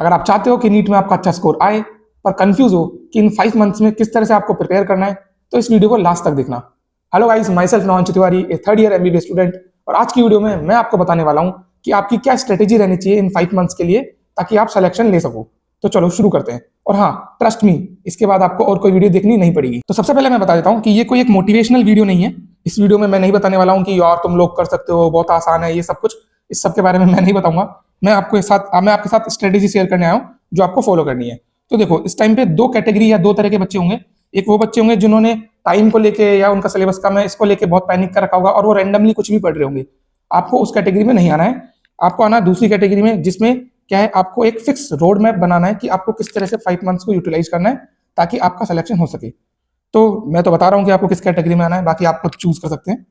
अगर आप चाहते हो कि नीट में आपका अच्छा स्कोर आए पर कंफ्यूज हो कि इन 5 मंथ्स में किस तरह से आपको प्रिपेयर करना है, तो इस वीडियो को लास्ट तक देखना। हेलो गाइस, माई सेल्फ नौन Tiwari, a third year MBBS student, और आज की वीडियो में मैं आपको बताने वाला हूं कि आपकी क्या स्ट्रेटेजी रहनी चाहिए इन 5 मंथ्स के लिए ताकि आप सिलेक्शन ले सको। तो चलो शुरू करते हैं। और हाँ, ट्रस्ट मी, इसके बाद आपको और कोई वीडियो देखनी नहीं पड़ेगी। तो सबसे पहले मैं बता देता हूं कि ये कोई एक मोटिवेशनल वीडियो नहीं है। इस वीडियो में मैं नहीं बताने वाला हूं कि यार तुम लोग कर सकते हो, बहुत आसान है, ये सब कुछ इस सब के बारे में मैं नहीं बताऊंगा। मैं आपके साथ स्ट्रेटेजी शेयर करने आया हूं जो आपको फॉलो करनी है। तो देखो, इस टाइम पे दो कैटेगरी या दो तरह के बच्चे होंगे। एक वो बच्चे होंगे जिन्होंने टाइम को लेके या उनका सिलेबस कम है इसको लेके बहुत पैनिक कर रखा होगा और वो रैंडमली कुछ भी पढ़ रहे होंगे। आपको उस कैटेगरी में नहीं आना है। आपको आना दूसरी कैटेगरी में, जिसमें क्या है, आपको एक फिक्स रोड मैप बनाना है कि आपको किस तरह से 5 मंथ्स को यूटिलाइज करना है ताकि आपका सिलेक्शन हो सके। तो मैं तो बता रहा हूँ कि आपको किस कैटेगरी में आना है, बाकी आप खुद चूज कर सकते हैं।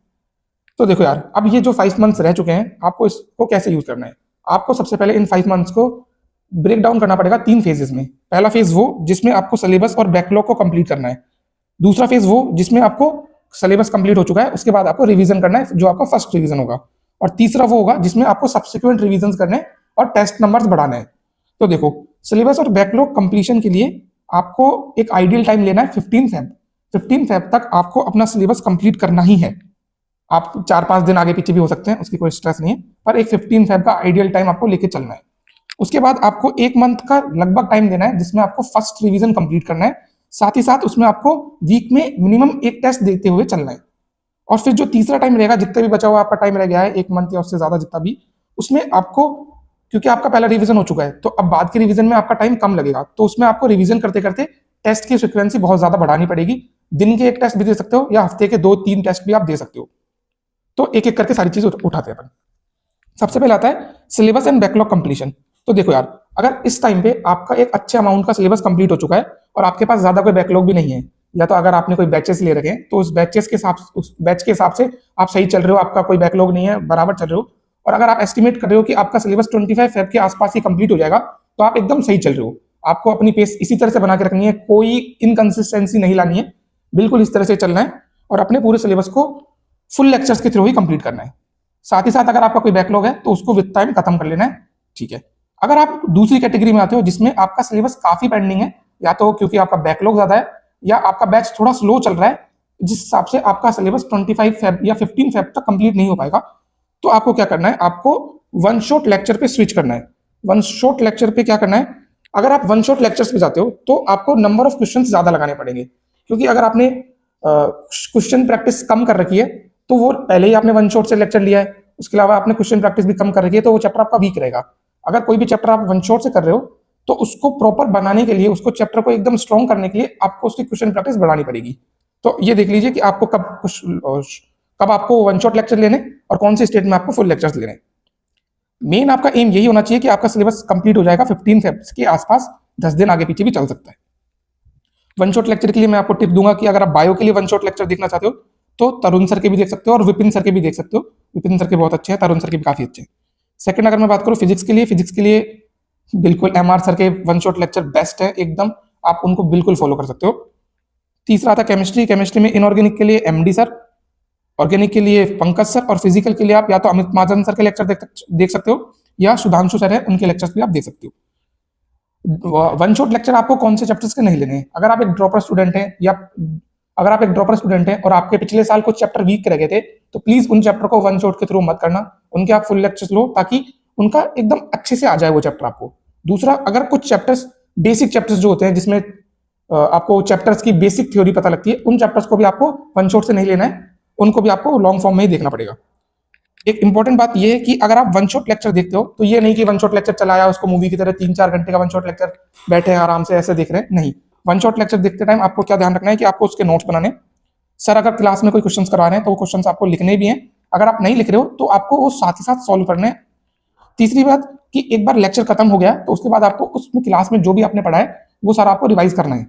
तो देखो यार, अब ये जो 5 मंथ्स रह चुके हैं, आपको इसको कैसे यूज करना है। आपको सबसे पहले इन 5 मंथ्स को ब्रेक डाउन करना पड़ेगा 3 फेजेस में। पहला फेज वो जिसमें आपको सिलेबस और बैकलॉग को कंप्लीट करना है। दूसरा फेज वो जिसमें आपको सिलेबस कंप्लीट हो चुका है, उसके बाद आपको रिवीजन करना है जो आपका फर्स्ट रिवीजन होगा। और तीसरा वो होगा जिसमें आपको सब्सिक्वेंट रिवीजन करने हैं और टेस्ट नंबर्स बढ़ाने हैं। तो देखो, सिलेबस और बैकलॉग कंप्लीशन के लिए आपको एक आइडियल टाइम लेना है 15 फेब तक आपको अपना सिलेबस कंप्लीट करना ही है। आप 4-5 दिन आगे पीछे भी हो सकते हैं, उसकी कोई स्ट्रेस नहीं है, पर एक 15 फेब का आइडियल टाइम आपको लेके चलना है। उसके बाद आपको 1 मंथ का लगभग टाइम देना है जिसमें आपको फर्स्ट रिवीजन कंप्लीट करना है। साथ ही साथ उसमें आपको वीक में मिनिमम एक टेस्ट देते हुए चलना है। और फिर जो तीसरा टाइम रहेगा, जितना भी बचा हुआ आपका टाइम रह गया है 1 मंथ या उससे ज्यादा जितना भी, उसमें आपको, क्योंकि आपका पहला रिवीजन हो चुका है तो अब बाद के रिवीजन में आपका टाइम कम लगेगा, तो उसमें आपको रिवीजन करते करते टेस्ट की फ्रिक्वेंसी बहुत ज्यादा बढ़ानी पड़ेगी। दिन के 1 टेस्ट भी दे सकते हो या हफ्ते के 2-3 टेस्ट भी आप दे सकते हो। तो एक एक करके सारी चीज उठाते हैं अपन। सबसे पहले आता है सिलेबस एंड बैकलॉग कंप्लीशन। तो देखो यार, अगर इस टाइम पे आपका एक अच्छे अमाउंट का सिलेबस कंप्लीट हो चुका है और आपके पास ज्यादा कोई बैकलॉग भी नहीं है, या तो अगर आपने कोई बैचेस ले रखे हैं तो उस बैच के हिसाब से आप सही चल रहे हो, आपका कोई बैकलॉग नहीं है, बराबर चल रहे हो, और अगर आप एस्टिमेट कर रहे हो कि आपका सिलेबस 25 फेब के आसपास ही कंप्लीट हो जाएगा, तो आप एकदम सही चल रहे हो। आपको अपनी पेस इसी तरह से बना के रखनी है, कोई इनकंसिस्टेंसी नहीं लानी है, बिल्कुल इस तरह से चलना है और अपने पूरे सिलेबस को फुल लेक्चर्स के थ्रू ही कंप्लीट करना है। साथ ही साथ अगर आपका कोई बैकलॉग है तो उसको विद टाइम खत्म कर लेना है, ठीक है। अगर आप दूसरी कैटेगरी में आते हो जिसमें आपका सिलेबस काफी पेंडिंग है, या तो क्योंकि आपका बैकलॉग ज्यादा है या आपका बैच थोड़ा स्लो चल रहा है, जिस हिसाब से आपका सिलेबस 25 फेब या 15 फेब तक कंप्लीट नहीं हो पाएगा, तो आपको क्या करना है, आपको वन शॉट लेक्चर पे स्विच करना है। वन शॉट लेक्चर पे क्या करना है, अगर आप वन शॉट लेक्चर्स पे जाते हो तो आपको नंबर ऑफ क्वेश्चन ज्यादा लगाने पड़ेंगे, क्योंकि अगर आपने क्वेश्चन प्रैक्टिस कम कर रखी है तो वो पहले ही आपने वन शॉट से लेक्चर लिया है, उसके अलावा आपने क्वेश्चन प्रैक्टिस भी कम कर रखी है, तो वो चैप्टर आपका वीक रहेगा। अगर कोई भी चैप्टर आप वन शॉट से कर रहे हो तो उसको प्रॉपर बनाने के लिए, उसको चैप्टर को एकदम स्ट्रॉन्ग करने के लिए आपको उसकी क्वेश्चन प्रैक्टिस बढ़ानी पड़ेगी। तो ये देख लीजिए कि आपको कब आपको वन शॉट लेक्चर लेने और कौन सी स्टेट में आपको फुल लेक्चर्स लेने। मेन आपका एम यही होना चाहिए कि आपका सिलेबस कंप्लीट हो जाएगा 15 फेब के आसपास, 10 दिन आगे पीछे भी चल सकता है। वन शॉट लेक्चर के लिए मैं आपको टिप दूंगा कि अगर आप बायो के लिए वन शॉट लेक्चर देखना चाहते हो तो तरुण सर के भी देख सकते हो और विपिन सर के भी देख सकते हो। विपिन सर के बहुत अच्छे हैं, तरुण सर के भी काफी अच्छे हैं। सेकंड, अगर मैं बात करूं फिजिक्स के लिए बिल्कुल एमआर सर के वन शॉट लेक्चर बेस्ट है एकदम, आप उनको बिल्कुल फॉलो कर सकते हो। तीसरा आता केमिस्ट्री में इनऑर्गेनिक के लिए एमडी सर, ऑर्गेनिक के लिए पंकज सर, और फिजिकल के लिए आप या तो अमित महाजन सर के लेक्चर देख सकते हो या सुधांशु सर है, उनके लेक्चर्स भी आप देख सकते हो। वन शॉट लेक्चर आपको कौन से चैप्टर्स के नहीं लेने हैं। अगर आप एक ड्रॉपर स्टूडेंट हैं या अगर आप एक ड्रॉपर स्टूडेंट हैं और आपके पिछले साल कुछ चैप्टर वीक रह गए थे, तो प्लीज उन चैप्टर को वन शॉट के थ्रू मत करना, उनके आप फुल लेक्चर्स लो ताकि उनका एकदम अच्छे से आ जाए वो चैप्टर आपको। दूसरा, अगर कुछ चैप्टर्स, बेसिक चैप्टर्स जो होते हैं जिसमें आपको चैप्टर्स की बेसिक थ्योरी पता लगती है, उन चैप्टर्स को भी आपको वन शॉट से नहीं लेना है, उनको भी आपको लॉन्ग फॉर्म में ही देखना पड़ेगा। एक इंपॉर्टेंट बात यह है कि अगर आप वन शॉट लेक्चर देखते हो तो ये नहीं कि वन शॉट लेक्चर चलाया उसको मूवी की तरह 3-4 घंटे का वन शॉट लेक्चर बैठे हैं आराम से ऐसे देख रहे हैं, नहीं। वन शॉट लेक्चर देखते टाइम आपको क्या ध्यान रखना है कि आपको उसके नोट्स बनाने। सर अगर क्लास में कोई क्वेश्चन करा रहे हैं तो वो क्वेश्चन आपको लिखने भी हैं, अगर आप नहीं लिख रहे हो तो आपको वो साथ ही साथ सॉल्व करने हैं। तीसरी बात कि एक बार लेक्चर खत्म हो गया तो उसके बाद आपको उसमें क्लास में जो भी आपने पढ़ा है वो सारा आपको रिवाइज करना है।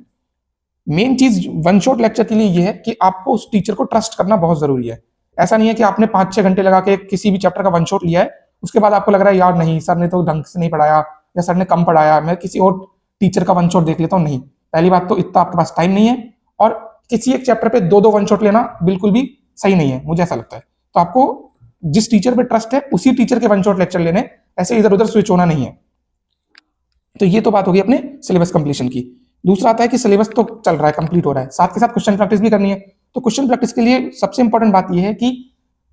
मेन चीज वन शॉट लेक्चर के लिए ये है कि आपको उस टीचर को ट्रस्ट करना बहुत जरूरी है। ऐसा नहीं है कि आपने 5-6 घंटे लगा के किसी भी चैप्टर का वन शॉट लिया है, उसके बाद आपको लग रहा है यार नहीं सर ने तो ढंग से नहीं पढ़ाया या सर ने कम पढ़ाया, मैं किसी और टीचर का वन शॉट देख लेता हूँ। नहीं, पहली बात तो इतना आपके पास टाइम नहीं है, और किसी एक चैप्टर पे 2-2 वन शॉट लेना बिल्कुल भी सही नहीं है, मुझे ऐसा लगता है। तो आपको जिस टीचर पे ट्रस्ट है उसी टीचर के वन शॉट लेक्चर लेने, ऐसे इधर उधर स्विच होना नहीं है। तो ये तो बात होगी अपने सिलेबस कंप्लीशन की। दूसरा आता है कि सिलेबस तो चल रहा है, कंप्लीट हो रहा है, साथ के साथ क्वेश्चन प्रैक्टिस भी करनी है। तो क्वेश्चन प्रैक्टिस के लिए सबसे इंपॉर्टेंट बात यह है कि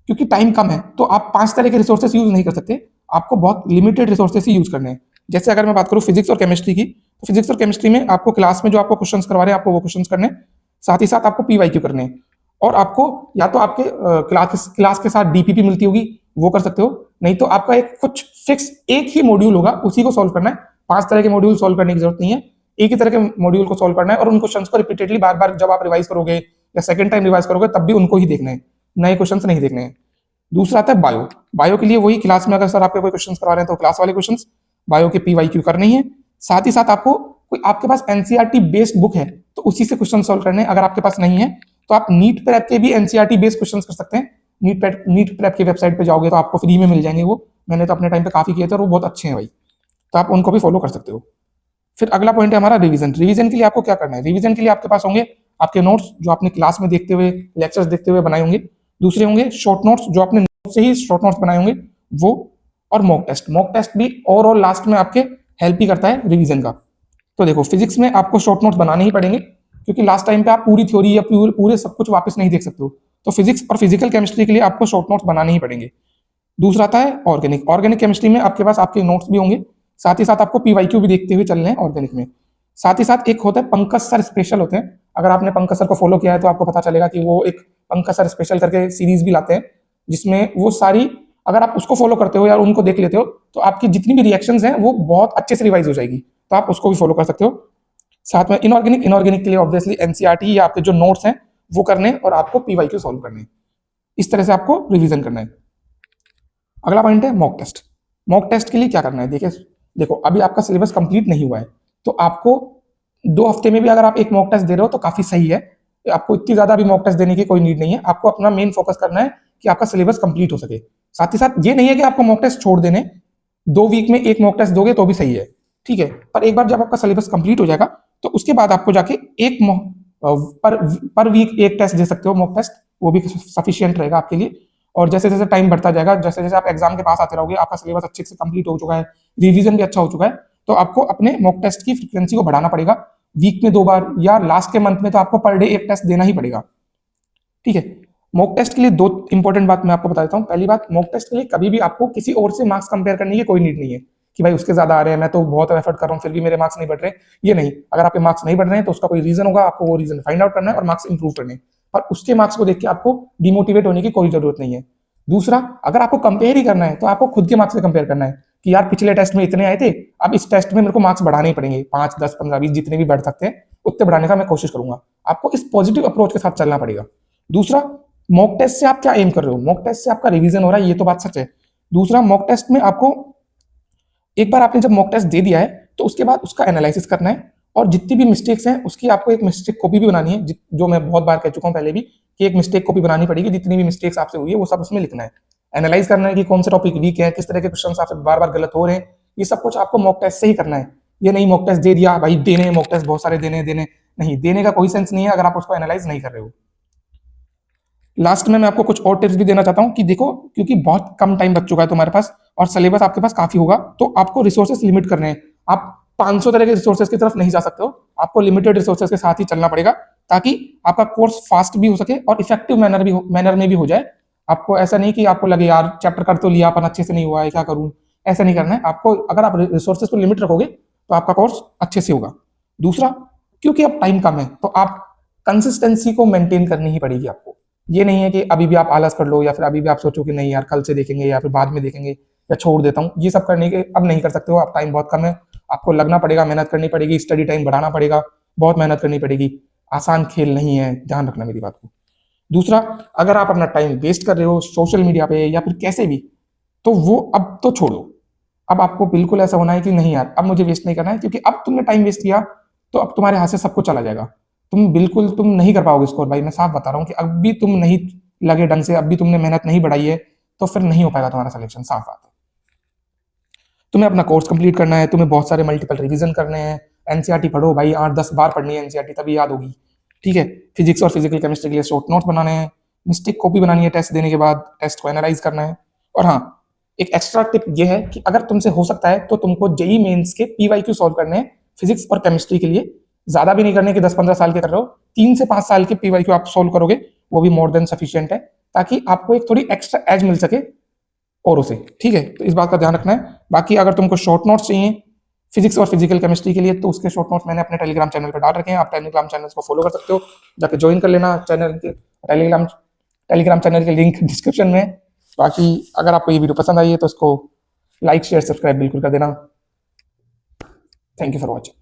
क्योंकि टाइम कम है तो आप 5 तरह के रिसोर्सेस यूज नहीं कर सकते, आपको बहुत लिमिटेड रिसोर्सेस ही यूज करने हैं। जैसे अगर मैं बात करूं फिजिक्स और केमिस्ट्री की, तो फिजिक्स और केमिस्ट्री में आपको क्लास में जो आपको क्वेश्चंस करवा रहे हैं आपको वो क्वेश्चंस करने हैं, साथ ही साथ आपको पीवाईक्यू करने हैं। और आपको या तो आपके क्लास के साथ डीपीपी मिलती होगी, वो कर सकते हो, नहीं तो आपका एक कुछ फिक्स एक ही मॉड्यूल होगा, उसी को सॉल्व करना है। 5 तरह के मॉड्यूल सॉल्व करने की जरूरत नहीं है, एक ही तरह के मॉड्यूल को सॉल्व करना है। और उन क्वेश्चंस को रिपीटेडली बार बार जब आप रिवाइज करोगे या सेकंड टाइम रिवाइज करोगे तब भी उनको ही देखना है, नए क्वेश्चंस नहीं देखने हैं। दूसरा आता है बायो। बायो के लिए वही क्लास में अगर सर आपके कोई क्वेश्चन करवा रहे हैं तो क्लास वाले क्वेश्चन बायो के पीवाईक्यू करने ही है। साथ ही साथ आपको कोई आपके पास एनसीईआरटी बेस्ड बुक है तो उसी से क्वेश्चन सॉल्व करने हैं। अगर आपके पास नहीं है तो आप नीट प्रेप के भी एनसीईआरटी बेस्ड क्वेश्चन कर सकते हैं। नीट प्रेप की वेबसाइट पे जाओगे तो आपको फ्री में मिल जाएंगे वो, मैंने तो अपने टाइम पे काफी किए थे और वो बहुत अच्छे हैं भाई, तो आप उनको भी फॉलो कर सकते हो। फिर अगला पॉइंट है हमारा रिवीजन। रिवीजन के लिए आपको क्या करना है, रिवीजन के लिए आपके पास होंगे आपके नोट्स जो आपने क्लास में देखते हुए लेक्चर्स देखते हुए बनाए होंगे, दूसरे होंगे शॉर्ट नोट्स जो आपने नोट से ही शॉर्ट नोट्स बनाए होंगे वो, और मॉक टेस्ट। मॉक टेस्ट भी ओवरऑल लास्ट में आपके हेल्प ही करता है रिवीजन का। तो देखो फिजिक्स में आपको शॉर्ट नोट्स बनाने ही पड़ेंगे क्योंकि लास्ट टाइम पे आप पूरी थ्योरी या पूरे सब कुछ वापस नहीं देख सकते हो, तो फिजिक्स और फिजिकल केमिस्ट्री के लिए आपको शॉर्ट नोट्स बनाने ही पड़ेंगे। दूसरा आता है ऑर्गेनिक। ऑर्गेनिक केमिस्ट्री में आपके पास आपके नोट्स भी होंगे, साथ ही साथ आपको पीवाईक्यू भी देखते हुए चलने हैं ऑर्गेनिक में। साथ ही साथ एक होता है पंकज सर स्पेशल होते हैं, अगर आपने पंकज सर को फॉलो किया है तो आपको पता चलेगा कि वो एक पंकज सर स्पेशल करके सीरीज भी लाते हैं, जिसमें वो सारी अगर आप उसको फॉलो करते हो या उनको देख लेते हो तो आपकी जितनी भी रिएक्शंस हैं वो बहुत अच्छे से रिवाइज हो जाएगी, तो आप उसको भी फॉलो कर सकते हो। साथ में इनऑर्गेनिक के लिए ऑब्वियसली एनसीईआरटी या आपके जो नोट्स हैं वो करने और आपको पीवाईक्यू सॉल्व करने, इस तरह से आपको रिवीजन करना है। अगला पॉइंट है मॉक टेस्ट। मॉक टेस्ट के लिए क्या करना है, देखिए देखो अभी आपका सिलेबस कंप्लीट नहीं हुआ है तो आपको 2 हफ्ते में भी अगर आप एक मॉक टेस्ट दे रहे हो तो काफी सही है, आपको इतनी ज्यादा भी मॉक टेस्ट देने की कोई नीड नहीं है। आपको अपना मेन फोकस करना है कि आपका सिलेबस कंप्लीट हो सके। साथ ही साथ ये नहीं है कि आपको मॉक टेस्ट छोड़ देने, 2 वीक में एक मॉक टेस्ट दोगे तो भी सही है, ठीक है, पर एक बार जब आपका सिलेबस कंप्लीट हो जाएगा तो उसके बाद आपको जाके एक पर वीक एक टेस्ट दे सकते हो मॉक टेस्ट, वो भी सफिशियंट रहेगा आपके लिए। और जैसे जैसे टाइम बढ़ता जाएगा, जैसे जैसे आप एग्जाम के पास आते रहोगे, आपका सिलेबस अच्छे से कंप्लीट हो चुका है, रिवीजन भी अच्छा हो चुका है, तो आपको अपने मॉक टेस्ट की फ्रिक्वेंसी को बढ़ाना पड़ेगा, वीक में 2 बार या लास्ट के मंथ में तो आपको पर डे एक टेस्ट देना ही पड़ेगा, ठीक है। मॉक टेस्ट के लिए 2 इंपॉर्टेंट बात मैं आपको बता देता हूँ। पहली बात, मॉक टेस्ट के लिए कभी भी आपको किसी और से मार्क्स कंपेयर करने की कोई नीड नहीं है कि भाई उसके ज्यादा आ रहे हैं, मैं तो बहुत एफर्ट कर रहा हूँ फिर भी मेरे मार्क्स नहीं बढ़ रहे, ये नहीं। अगर आपके मार्क्स नहीं बढ़ रहे हैं तो उसका कोई रीजन होगा, आपको वो रीजन फाइंड आउट करना है और मार्क्स इंप्रूव करने हैं, पर उसके मार्क्स को देख के आपको डिमोटिवेट होने की कोई जरूरत नहीं है। दूसरा, अगर आपको कंपेयर ही करना है तो आपको खुद के मार्क्स से कंपेयर करना है कि यार पिछले टेस्ट में इतने आए थे, अब इस टेस्ट में मेरे को मार्क्स बढ़ाने ही पड़ेंगे, 5 10 15 20 जितने भी बढ़ सकते हैं उतने बढ़ाने का मैं कोशिश करूंगा। आपको इस पॉजिटिव अप्रोच के साथ चलना पड़ेगा। दूसरा, मॉक टेस्ट से आप क्या एम कर रहे हो, मॉक टेस्ट से आपका रिवीजन हो रहा है, ये तो बात सच है। दूसरा, मॉक टेस्ट में आपको एक बार आपने जब मॉक टेस्ट दे दिया है तो उसके बाद उसका एनालिसिस करना है, और जितनी भी मिस्टेक्स हैं उसकी आपको एक मिस्टेक कॉपी भी बनानी है, जो मैं बहुत बार कह चुका हूं पहले भी कि एक मिस्टेक कॉपी बनानी पड़ेगी, जितनी भी मिस्टेक्स आपसे हुई है वो सब उसमें लिखना है। एनालाइज करना है कि कौन से टॉपिक वीक है, किस तरह के क्वेश्चन आपसे बार बार गलत हो रहे हैं, ये सब कुछ आपको मॉक टेस्ट से ही करना है। ये नहीं मॉक टेस्ट दे दिया भाई देने हैं, मॉक टेस्ट बहुत सारे देने नहीं, देने का कोई सेंस नहीं है अगर आप उसको एनालाइज नहीं कर रहे हो। लास्ट में मैं आपको कुछ और टिप्स भी देना चाहता हूं कि देखो क्योंकि बहुत कम टाइम बच चुका है तुम्हारे पास और सिलेबस आपके पास काफी होगा, तो आपको रिसोर्सेस लिमिट करने हैं। आप 500 तरह के रिसोर्सेस की तरफ नहीं जा सकते हो, आपको लिमिटेड रिसोर्सेस के साथ ही चलना पड़ेगा ताकि आपका कोर्स फास्ट भी हो सके और इफेक्टिव मैनर में भी हो जाए। आपको ऐसा नहीं कि आपको लगे यार चैप्टर कर तो लिया पर अच्छे से नहीं हुआ है, क्या करूं, ऐसा नहीं करना है आपको। अगर आप रिसोर्सेस को लिमिट रखोगे तो आपका कोर्स अच्छे से होगा। दूसरा, क्योंकि अब टाइम कम है तो आप कंसिस्टेंसी को मेंटेन करनी ही पड़ेगी आपको। ये नहीं है कि अभी भी आप आलस कर लो या फिर अभी भी आप सोचो कि नहीं यार कल से देखेंगे या फिर बाद में देखेंगे या छोड़ देता हूँ, ये सब करने के अब नहीं कर सकते हो। आप टाइम बहुत कम है, आपको लगना पड़ेगा, मेहनत करनी पड़ेगी, स्टडी टाइम बढ़ाना पड़ेगा, बहुत मेहनत करनी पड़ेगी, आसान खेल नहीं है, ध्यान रखना मेरी बात को। दूसरा, अगर आप अपना टाइम वेस्ट कर रहे हो सोशल मीडिया पे या फिर कैसे भी, तो वो अब तो छोड़ो। अब आपको बिल्कुल ऐसा होना है कि नहीं यार अब मुझे वेस्ट नहीं करना है, क्योंकि अब तुमने टाइम वेस्ट किया तो अब तुम्हारे हाथ से सब कुछ चला जाएगा। तुम नहीं कर पाओगे स्कोर भाई, मैं साफ बता रहा हूँ कि अब भी तुम नहीं लगे ढंग से, अब भी तुमने मेहनत नहीं बढ़ाई है तो फिर नहीं हो पाएगा तुम्हारा सिलेक्शन, साफ बात है। तुम्हें अपना कोर्स कंप्लीट करना है, तुम्हें बहुत सारे मल्टीपल रिवीजन करने हैं, एनसीईआरटी पढ़ो भाई, 8 10 बार पढ़नी है एनसीईआरटी तभी याद होगी, ठीक है। फिजिक्स और फिजिकल केमिस्ट्री के लिए शॉर्ट नोट्स बनाने हैं, मिस्टेक कॉपी बनानी है टेस्ट देने के बाद, टेस्ट को एनालाइज करना है। और हाँ, एक एक्स्ट्रा टिप ये है कि अगर तुमसे हो सकता है तो तुमको जेई मेंस के पीवाईक्यू सॉल्व करने हैं फिजिक्स और केमिस्ट्री के लिए। ज्यादा भी नहीं करने के 10-15 साल के कर रहे हो, 3 से 5 साल के पीवाईक्यू आप सॉल्व करोगे, वो भी मोर देन सफिशियंट है, ताकि आपको एक थोड़ी एक्स्ट्रा एज मिल सके औरों से। ठीक है, तो इस बात का ध्यान रखना है। बाकी अगर तुमको शॉर्ट नोट्स चाहिए फिजिक्स और फिजिकल केमिस्ट्री के लिए, तो उसके शॉर्ट नोट्स मैंने अपने टेलीग्राम चैनल पर डाल रखे हैं, आप टेलीग्राम चैनल को फॉलो कर सकते हो, जाके ज्वाइन कर लेना चैनल के। टेलीग्राम चैनल के लिंक डिस्क्रिप्शन में है। बाकी अगर आपको ये वीडियो पसंद आई है तो इसको लाइक शेयर सब्सक्राइब बिल्कुल कर देना। Thank you for watching.